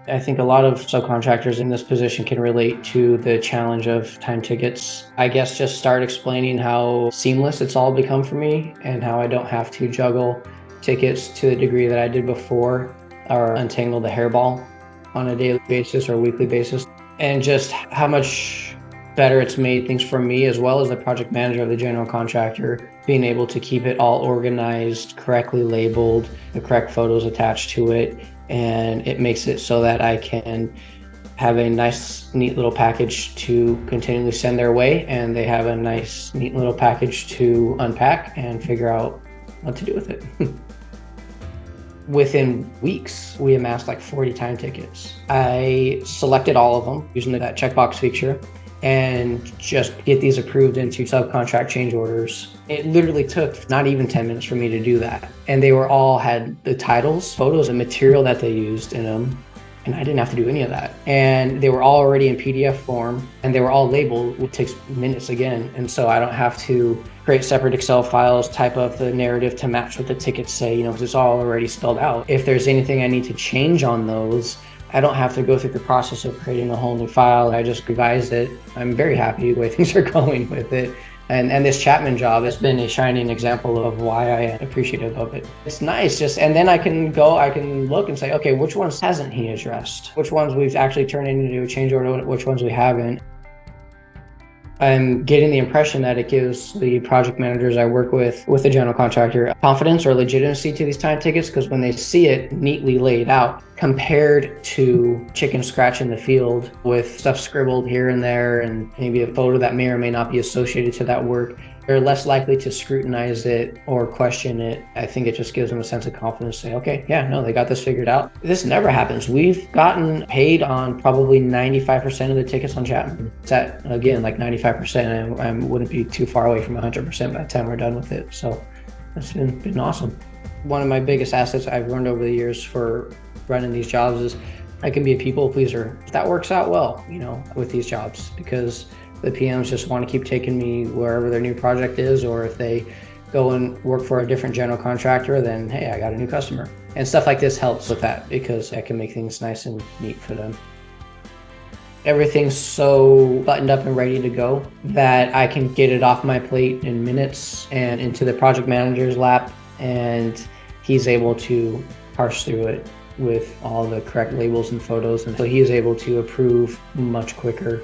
I think a lot of subcontractors in this position can relate to the challenge of time tickets. I guess just start explaining how seamless it's all become for me and how I don't have to juggle tickets to the degree that I did before or untangle the hairball on a daily basis or weekly basis, and just how much better it's made things for me as well as the project manager of the general contractor, being able to keep it all organized, correctly labeled, the correct photos attached to it, and it makes it so that I can have a nice, neat little package to continually send their way, and they have a nice, neat little package to unpack and figure out what to do with it. Within weeks, we amassed like 40 time tickets. I selected all of them using that checkbox feature and just get these approved into subcontract change orders. It literally took not even 10 minutes for me to do that. And they were all had the titles, photos, and material that they used in them. And I didn't have to do any of that. And they were all already in PDF form, and they were all labeled, which takes minutes again. And so I don't have to create separate Excel files, type up the narrative to match what the tickets say, because it's all already spelled out. If there's anything I need to change on those, I don't have to go through the process of creating a whole new file. I just revise it. I'm very happy the way things are going with it. And this Chapman job has been a shining example of why I am appreciative of it. It's nice, and then I can look and say, okay, which ones hasn't he addressed? Which ones we've actually turned into a change order, which ones we haven't. I'm getting the impression that it gives the project managers I work with the general contractor, confidence or legitimacy to these time tickets, because when they see it neatly laid out, compared to chicken scratch in the field with stuff scribbled here and there and maybe a photo that may or may not be associated to that work, they're less likely to scrutinize it or question it. I think it just gives them a sense of confidence to say, okay, yeah, no, they got this figured out. This never happens. We've gotten paid on probably 95% of the tickets on Chapman. It's at, again, like 95%, and I wouldn't be too far away from 100% by the time we're done with it. So it's been awesome. One of my biggest assets I've learned over the years for running these jobs is I can be a people pleaser. That works out well, with these jobs, because the PMs just want to keep taking me wherever their new project is, or if they go and work for a different general contractor, then hey, I got a new customer. And stuff like this helps with that because I can make things nice and neat for them. Everything's so buttoned up and ready to go that I can get it off my plate in minutes and into the project manager's lap, and he's able to parse through it with all the correct labels and photos, and so he is able to approve much quicker.